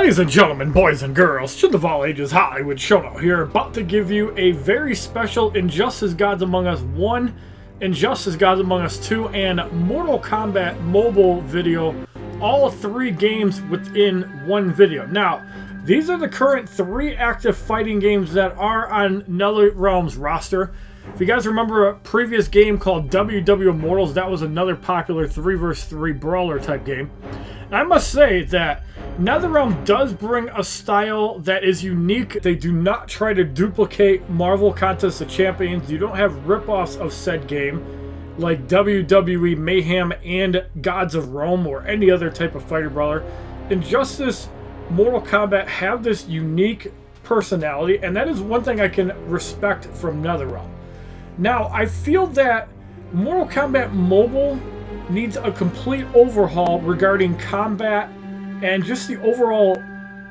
Ladies and gentlemen, boys and girls, to the all ages, HollywoodShono here, about to give you a very special Injustice Gods Among Us 1, Injustice Gods Among Us 2, and Mortal Kombat mobile video, all three games within one video. Now, these are the current three active fighting games that are on Netherrealm's roster. If you guys remember a previous game called WW Immortals, that was another popular 3 vs 3 brawler type game. And I must say that Netherrealm does bring a style that is unique. They do not try to duplicate Marvel Contest of Champions. You don't have rip-offs of said game like WWE Mayhem and Gods of Rome or any other type of fighter brawler. Injustice, Mortal Kombat have this unique personality, and that is one thing I can respect from Netherrealm. Now, I feel that Mortal Kombat Mobile needs a complete overhaul regarding combat and just the overall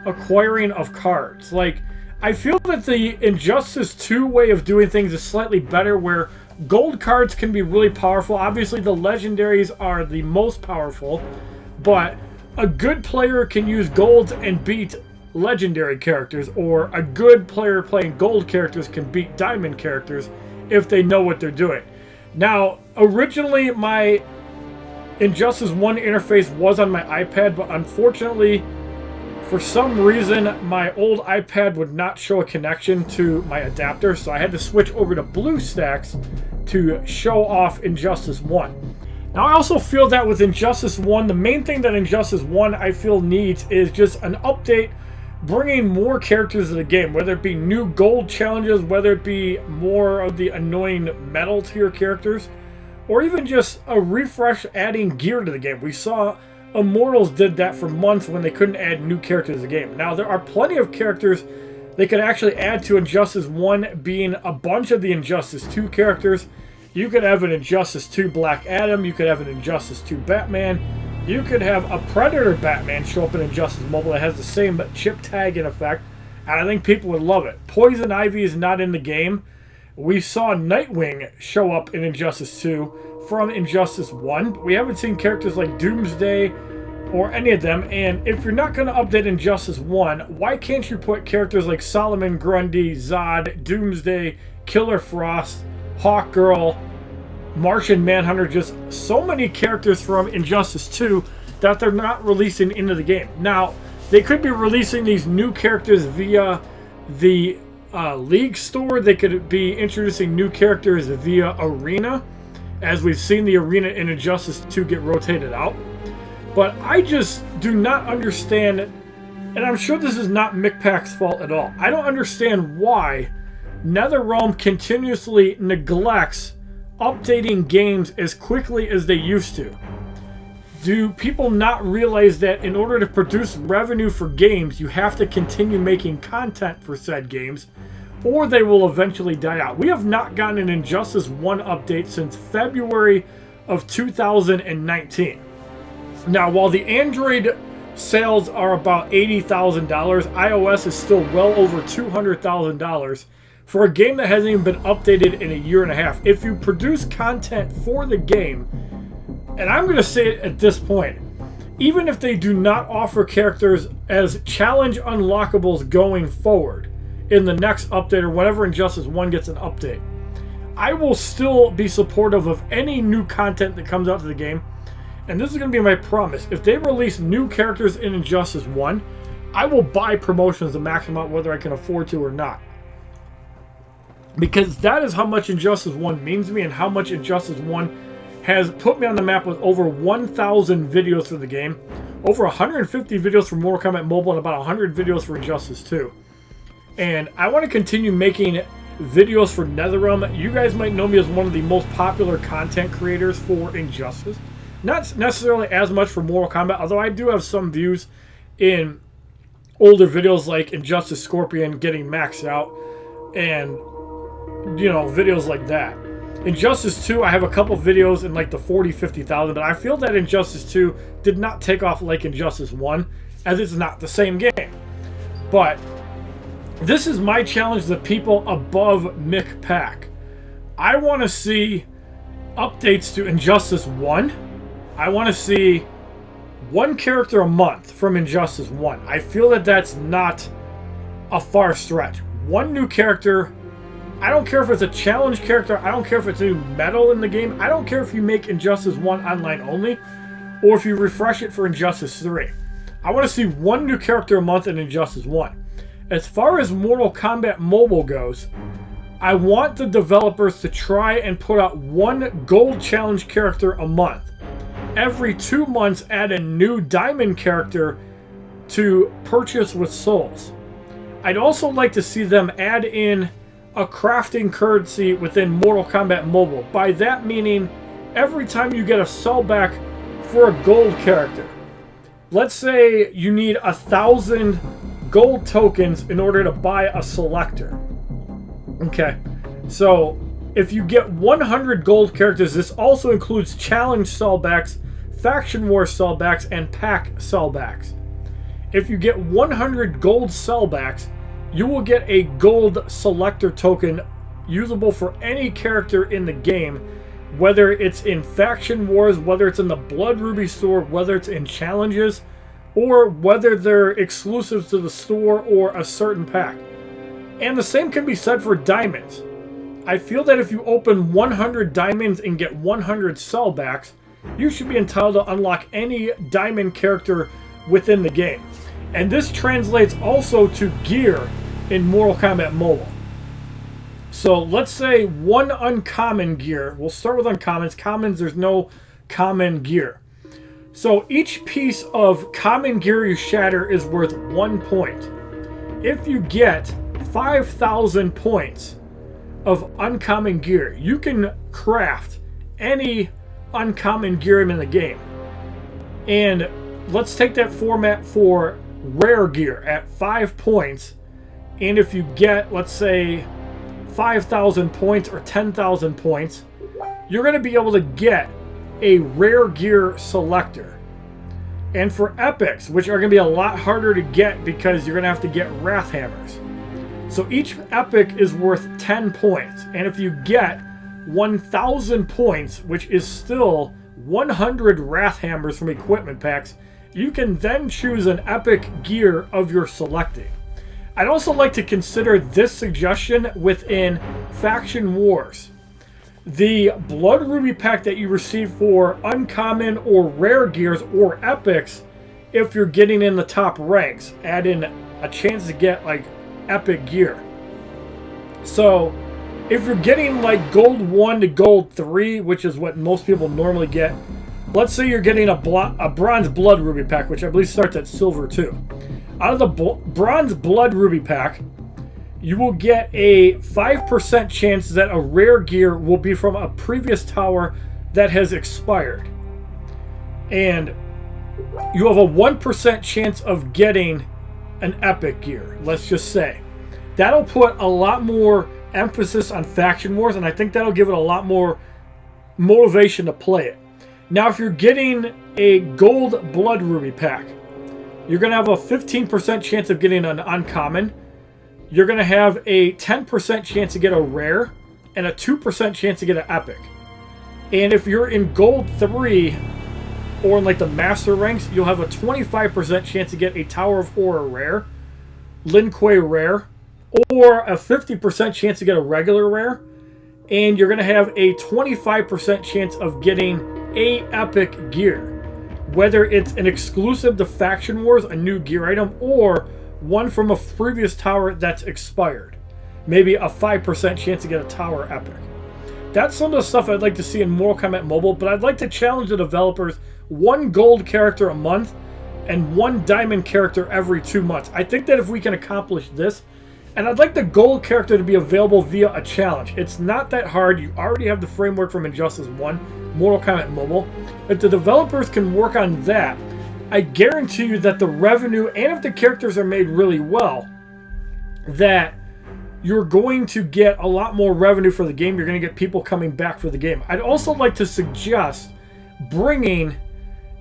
acquiring of cards. Like, I feel that the Injustice 2 way of doing things is slightly better, where gold cards can be really powerful. Obviously, the legendaries are the most powerful, but a good player can use golds and beat legendary characters, or a good player playing gold characters can beat diamond characters if they know what they're doing. Now, originally my Injustice 1 interface was on my iPad, but unfortunately, for some reason, my old iPad would not show a connection to my adapter, so I had to switch over to BlueStacks to show off Injustice 1. Now, I also feel that with Injustice 1, the main thing that Injustice 1 I feel needs is just an update, bringing more characters to the game, whether it be new gold challenges, whether it be more of the annoying metal tier characters, or even just a refresh adding gear to the game. We saw Immortals did that for months when they couldn't add new characters to the game. Now, there are plenty of characters they could actually add to Injustice 1, being a bunch of the Injustice 2 characters. You could have an Injustice 2 Black Adam, you could have an Injustice 2 Batman, you could have a Predator Batman show up in Injustice Mobile that has the same chip tag in effect, and I think people would love it. Poison Ivy is not in the game. We saw Nightwing show up in Injustice 2 from Injustice 1. We haven't seen characters like Doomsday or any of them, and if you're not going to update Injustice 1, why can't you put characters like Solomon Grundy, Zod, Doomsday, Killer Frost, Hawkgirl, Martian Manhunter, just so many characters from Injustice 2 that they're not releasing into the game. Now, they could be releasing these new characters via the League store. They could be introducing new characters via Arena, as we've seen the Arena in Injustice 2 get rotated out. But I just do not understand, and I'm sure this is not McPack's fault at all. I don't understand why Netherrealm continuously neglects updating games as quickly as they used to. Do people not realize that in order to produce revenue for games, you have to continue making content for said games, or they will eventually die out? We have not gotten an Injustice 1 update since February of 2019. Now, while the Android sales are about $80,000, iOS is still well over $200,000 for a game that hasn't even been updated in a year and a half. If you produce content for the game, and I'm going to say it at this point, even if they do not offer characters as challenge unlockables going forward in the next update or whenever Injustice 1 gets an update, I will still be supportive of any new content that comes out to the game. And this is going to be my promise. If they release new characters in Injustice 1, I will buy promotions to max them out whether I can afford to or not. Because that is how much Injustice 1 means to me, and how much Injustice 1 has put me on the map with over 1,000 videos for the game, over 150 videos for Mortal Kombat Mobile, and about 100 videos for Injustice 2. And I want to continue making videos for Netherrealm. You guys might know me as one of the most popular content creators for Injustice. Not necessarily as much for Mortal Kombat, although I do have some views in older videos like Injustice Scorpion getting maxed out, and you know, videos like that. Injustice 2, I have a couple videos in like the 40-50,000, but I feel that Injustice 2 did not take off like Injustice 1, as it's not the same game. But this is my challenge to the people above McPack. I want to see updates to Injustice 1. I want to see one character a month from Injustice 1. I feel that that's not a far stretch. One new character. I don't care if it's a challenge character. I don't care if it's a new medal in the game. I don't care if you make Injustice 1 online only, or if you refresh it for Injustice 3. I want to see one new character a month in Injustice 1. As far as Mortal Kombat Mobile goes, I want the developers to try and put out one gold challenge character a month. Every 2 months, add a new diamond character to purchase with souls. I'd also like to see them add in a crafting currency within Mortal Kombat Mobile. By that meaning, every time you get a sellback for a gold character, let's say you need 1,000 gold tokens in order to buy a selector. Okay, so if you get 100 gold characters, this also includes challenge sellbacks, faction war sellbacks, and pack sellbacks. If you get 100 gold sellbacks, you will get a gold selector token usable for any character in the game, whether it's in faction wars, whether it's in the Blood Ruby store, whether it's in challenges, or whether they're exclusive to the store or a certain pack. And the same can be said for diamonds. I feel that if you open 100 diamonds and get 100 sellbacks, you should be entitled to unlock any diamond character within the game. And this translates also to gear in Mortal Kombat Mobile. So let's say one uncommon gear. We'll start with uncommons. Commons, there's no common gear. So each piece of common gear you shatter is worth 1 point. If you get 5,000 points of uncommon gear, you can craft any uncommon gear in the game. And let's take that format for rare gear at 5 points. And if you get, let's say, 5,000 points or 10,000 points, you're going to be able to get a rare gear selector. And for epics, which are going to be a lot harder to get because you're going to have to get wrath hammers. So each epic is worth 10 points. And if you get 1,000 points, which is still 100 wrath hammers from equipment packs, you can then choose an epic gear of your selecting. I'd also like to consider this suggestion within Faction Wars. The Blood Ruby pack that you receive for uncommon or rare gears or epics, if you're getting in the top ranks, add in a chance to get like epic gear. So if you're getting like gold 1 to gold 3, which is what most people normally get, let's say you're getting a bronze Blood Ruby pack, which I believe starts at silver 2. Out of the bronze Blood Ruby pack, you will get a 5% chance that a rare gear will be from a previous tower that has expired. And you have a 1% chance of getting an epic gear, let's just say. That'll put a lot more emphasis on Faction Wars, and I think that'll give it a lot more motivation to play it. Now, if you're getting a gold Blood Ruby pack, you're going to have a 15% chance of getting an uncommon. You're going to have a 10% chance to get a rare, and a 2% chance to get an epic. And if you're in gold 3, or in like the master ranks, you'll have a 25% chance to get a Tower of Horror rare, Lin Kuei rare, or a 50% chance to get a regular rare. And you're going to have a 25% chance of getting a epic gear. Whether it's an exclusive to Faction Wars, a new gear item, or one from a previous tower that's expired. Maybe a 5% chance to get a tower epic. That's some of the stuff I'd like to see in Mortal Kombat Mobile, but I'd like to challenge the developers one gold character a month and one diamond character every 2 months. I think that if we can accomplish this, and I'd like the gold character to be available via a challenge. It's not that hard. You already have the framework from Injustice 1, Mortal Kombat Mobile. If the developers can work on that, I guarantee you that the revenue, and if the characters are made really well, that you're going to get a lot more revenue for the game. You're going to get people coming back for the game. I'd also like to suggest bringing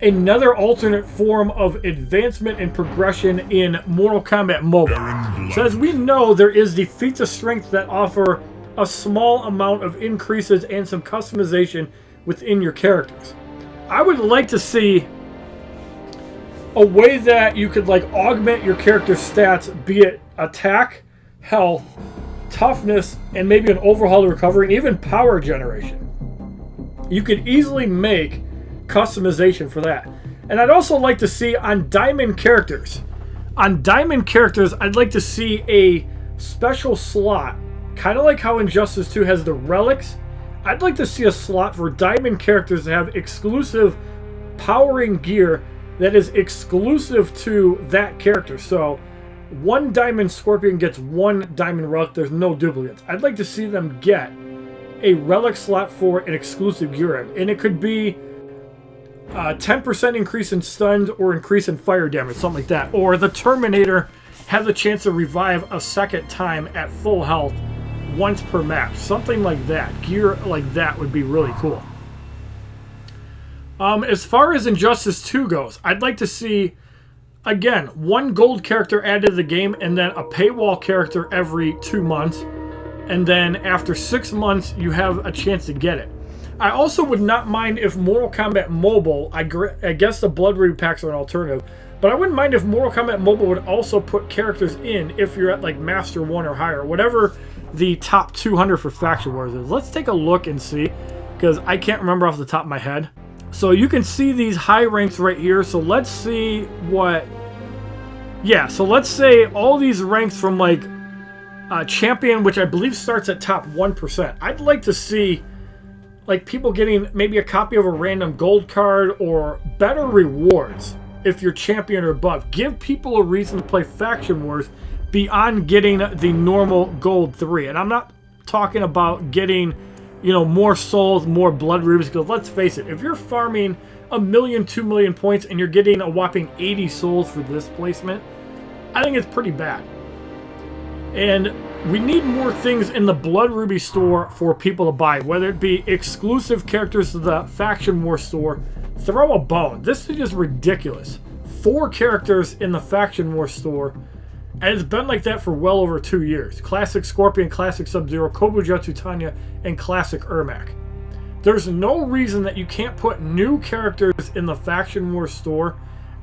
another alternate form of advancement and progression in Mortal Kombat Mobile. So as we know, there is the feats of strength that offer a small amount of increases and some customization within your characters. I would like to see a way that you could like augment your character's stats, be it attack, health, toughness, and maybe an overhaul recovery, and even power generation. You could easily make customization for that. And I'd also like to see on diamond characters. On diamond characters, I'd like to see a special slot, kind of like how Injustice 2 has the relics. I'd like to see a slot for diamond characters to have exclusive powering gear that is exclusive to that character. So one diamond Scorpion gets one diamond relic. There's no duplicates. I'd like to see them get a relic slot for an exclusive gear, and it could be 10% increase in stuns or increase in fire damage, something like that. Or the Terminator has a chance to revive a second time at full health once per match. Something like that. Gear like that would be really cool. As far as Injustice 2 goes, I'd like to see, again, one gold character added to the game and then a paywall character every 2 months. And then after 6 months, you have a chance to get it. I also would not mind if Mortal Kombat Mobile, I guess the Blood Ruby packs are an alternative, but I wouldn't mind if Mortal Kombat Mobile would also put characters in if you're at like Master 1 or higher, whatever the top 200 for Faction Wars is. Let's take a look and see, because I can't remember off the top of my head. So you can see these high ranks right here. So let's see what... Yeah, so let's say all these ranks from like Champion, which I believe starts at top 1%. I'd like to see like people getting maybe a copy of a random gold card or better rewards if you're Champion or above. Give people a reason to play Faction Wars beyond getting the normal gold 3. And I'm not talking about getting, you know, more souls, more blood rubies, because let's face it, if you're farming 1 million, 2 million points and you're getting a whopping 80 souls for this placement, I think it's pretty bad. And we need more things in the Blood Ruby store for people to buy, whether it be exclusive characters to the Faction War store. Throw a bone. This is just ridiculous. 4 characters in the Faction War store, and it's been like that for well over 2 years. Classic Scorpion, Classic Sub-Zero, Kobujutsu Tanya, and Classic Ermac. There's no reason that you can't put new characters in the Faction War store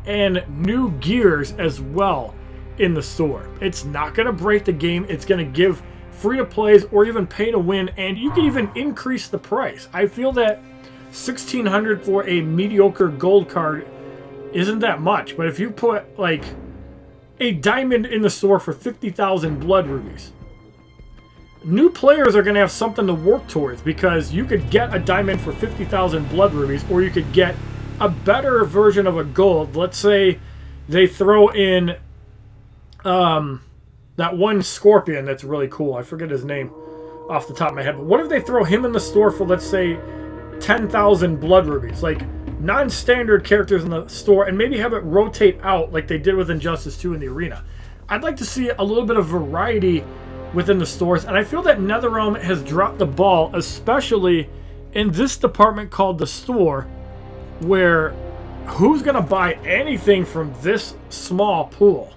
and new gears as well in the store. It's not going to break the game. It's going to give free-to-plays or even pay-to-win, and you can even increase the price. I feel that $1,600 for a mediocre gold card isn't that much, but if you put like a diamond in the store for 50,000 blood rubies, new players are going to have something to work towards, because you could get a diamond for 50,000 blood rubies, or you could get a better version of a gold. Let's say they throw in that one Scorpion that's really cool. I forget his name off the top of my head. But what if they throw him in the store for, let's say, 10,000 blood rubies? Like, non-standard characters in the store, and maybe have it rotate out like they did with Injustice 2 in the arena. I'd like to see a little bit of variety within the stores, and I feel that Netherrealm has dropped the ball, especially in this department called the store, where who's going to buy anything from this small pool?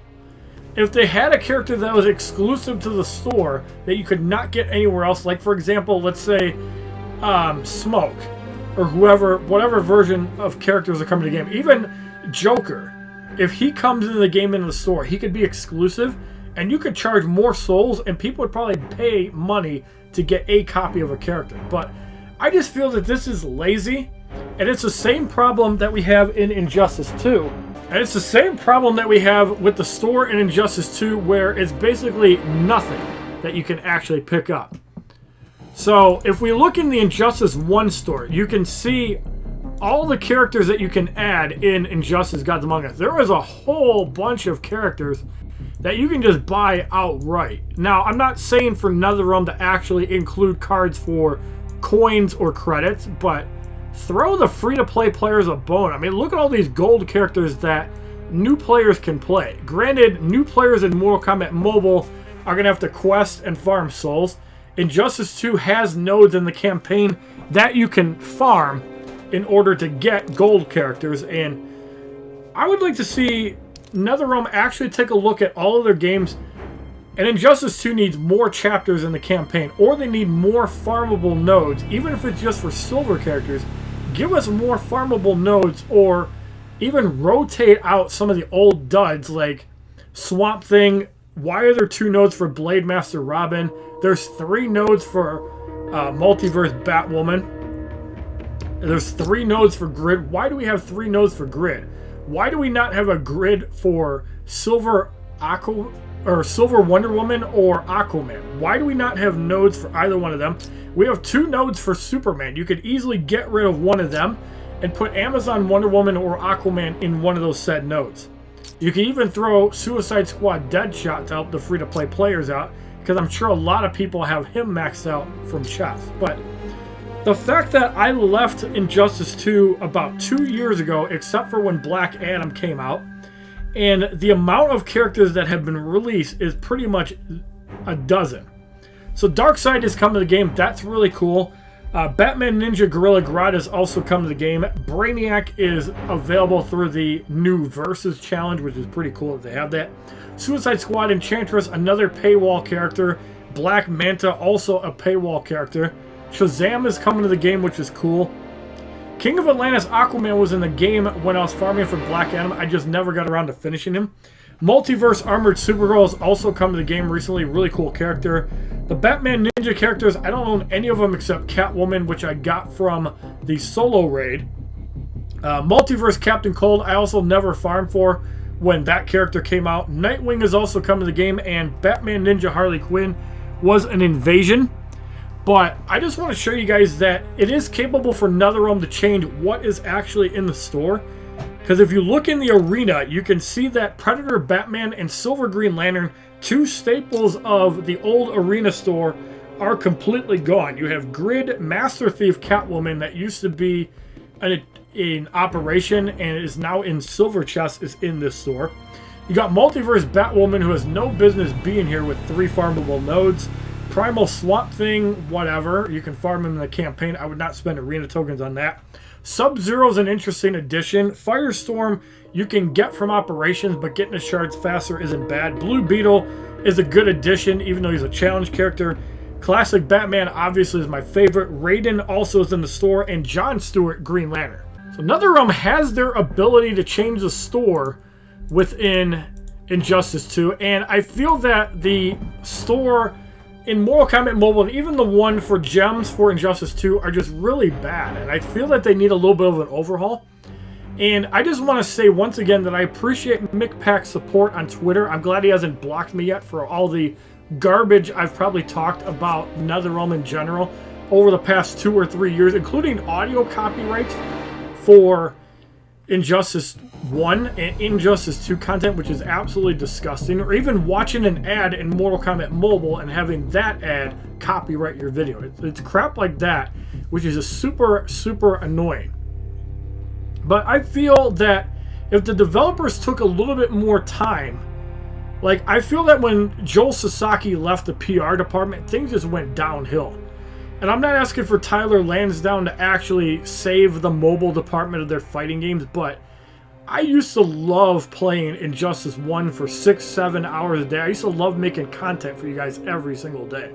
If they had a character that was exclusive to the store that you could not get anywhere else, like for example, let's say Smoke, or whatever version of characters are coming to the game, even Joker, if he comes into the game in the store, he could be exclusive, and you could charge more souls, and people would probably pay money to get a copy of a character. But I just feel that this is lazy, and it's the same problem that we have in Injustice 2. And it's the same problem that we have with the store in Injustice 2, where it's basically nothing that you can actually pick up. So if we look in the Injustice 1 store, you can see all the characters that you can add in Injustice Gods Among Us. There is a whole bunch of characters that you can just buy outright. Now, I'm not saying for Netherrealm to actually include cards for coins or credits, but throw the free-to-play players a bone. I mean, look at all these gold characters that new players can play. Granted, new players in Mortal Kombat Mobile are going to have to quest and farm souls. Injustice 2 has nodes in the campaign that you can farm in order to get gold characters, and I would like to see Netherrealm actually take a look at all of their games. And Injustice 2 needs more chapters in the campaign, or they need more farmable nodes, even if it's just for silver characters. Give us more farmable nodes, or even rotate out some of the old duds like Swamp Thing. Why are there 2 nodes for Blade Master Robin? There's 3 nodes for Multiverse Batwoman. There's 3 nodes for Grid. Why do we have 3 nodes for Grid? Why do we not have a grid for Silver Wonder Woman or Aquaman? Why do we not have nodes for either one of them? We have 2 nodes for Superman. You could easily get rid of one of them and put Amazon Wonder Woman or Aquaman in one of those said nodes. You can even throw Suicide Squad Deadshot to help the free-to-play players out, because I'm sure a lot of people have him maxed out from chess. But the fact that I left Injustice 2 about 2 years ago, except for when Black Adam came out, and the amount of characters that have been released is pretty much a dozen. So Darkseid has come to the game. That's really cool. Batman Ninja Gorilla Grodd has also come to the game. Brainiac is available through the new Versus Challenge, which is pretty cool that they have that. Suicide Squad Enchantress, another paywall character. Black Manta, also a paywall character. Shazam is coming to the game, which is cool. King of Atlantis Aquaman was in the game when I was farming for Black Adam. I just never got around to finishing him. Multiverse Armored Supergirl has also come to the game recently. Really cool character. The Batman Ninja characters, I don't own any of them except Catwoman, which I got from the solo raid. Multiverse Captain Cold, I also never farmed for when that character came out. Nightwing has also come to the game, and Batman Ninja Harley Quinn was an invasion. But I just want to show you guys that it is capable for Netherrealm to change what is actually in the store. Because if you look in the arena, you can see that Predator, Batman, and Silver Green Lantern, 2 staples of the old arena store, are completely gone. You have Grid, Master Thief, Catwoman that used to be in operation and is now in silver chest, is in this store. You got Multiverse Batwoman, who has no business being here, with 3 farmable nodes. Primal Swamp Thing, whatever. You can farm him in the campaign. I would not spend arena tokens on that. Sub-Zero is an interesting addition. Firestorm you can get from operations, but getting the shards faster isn't bad. Blue Beetle is a good addition, even though he's a challenge character. Classic Batman obviously is my favorite. Raiden also is in the store, and John Stewart, Green Lantern. So Netherrealm has their ability to change the store within Injustice 2, and I feel that the store in Mortal Kombat Mobile, and even the one for gems for Injustice 2, are just really bad. And I feel that they need a little bit of an overhaul. And I just want to say once again that I appreciate McPack's support on Twitter. I'm glad he hasn't blocked me yet for all the garbage I've probably talked about Netherrealm in general over the past 2 or 3 years, including audio copyrights for Injustice 1 and Injustice 2 content, which is absolutely disgusting, or even watching an ad in Mortal Kombat Mobile and having that ad copyright your video. It's crap like that, which is just super, super annoying. But I feel that if the developers took a little bit more time, like I feel that when Joel Sasaki left the PR department, things just went downhill. And I'm not asking for Tyler Lansdowne to actually save the mobile department of their fighting games, but I used to love playing Injustice 1 for 6-7 hours a day. I used to love making content for you guys every single day.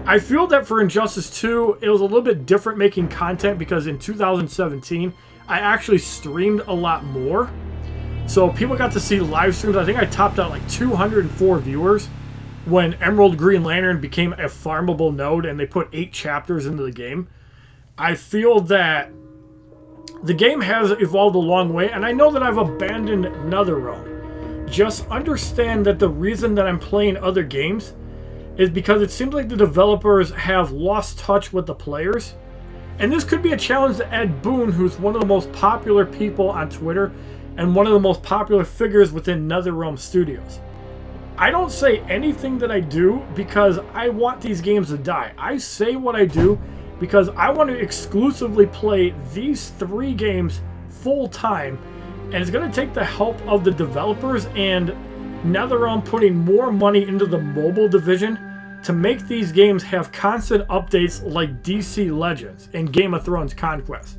I feel that for Injustice 2, it was a little bit different making content because in 2017, I actually streamed a lot more. So people got to see live streams. I think I topped out like 204 viewers when Emerald Green Lantern became a farmable node and they put 8 chapters into the game. I feel that the game has evolved a long way, and I know that I've abandoned Netherrealm. Just understand that the reason that I'm playing other games is because it seems like the developers have lost touch with the players. And this could be a challenge to Ed Boon, who's one of the most popular people on Twitter and one of the most popular figures within Netherrealm Studios. I don't say anything that I do because I want these games to die. I say what I do because I want to exclusively play these 3 games full time, and it's going to take the help of the developers and Netherrealm putting more money into the mobile division to make these games have constant updates like DC Legends and Game of Thrones Conquest.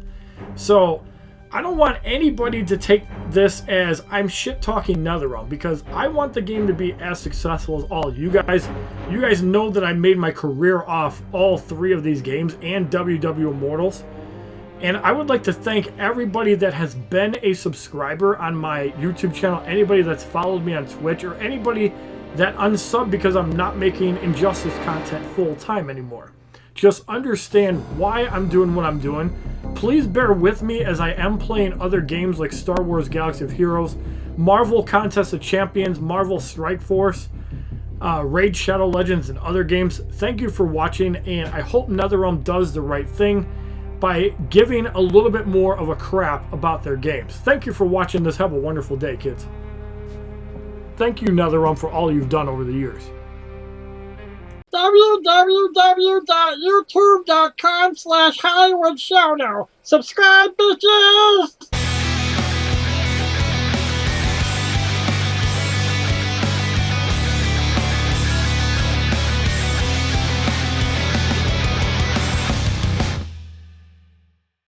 So I don't want anybody to take this as I'm shit-talking Netherrealm, because I want the game to be as successful as all you guys. You guys know that I made my career off all 3 of these games and WW Immortals. And I would like to thank everybody that has been a subscriber on my YouTube channel, anybody that's followed me on Twitch, or anybody that unsubbed because I'm not making Injustice content full time anymore. Just understand why I'm doing what I'm doing. Please bear with me as I am playing other games like Star Wars Galaxy of Heroes, Marvel Contest of Champions, Marvel Strike Force, Raid Shadow Legends, and other games. Thank you for watching, and I hope Netherrealm does the right thing by giving a little bit more of a crap about their games. Thank you for watching this. Have a wonderful day, kids. Thank you, Netherrealm, for all you've done over the years. www.youtube.com/HollywoodShono. Subscribe, bitches!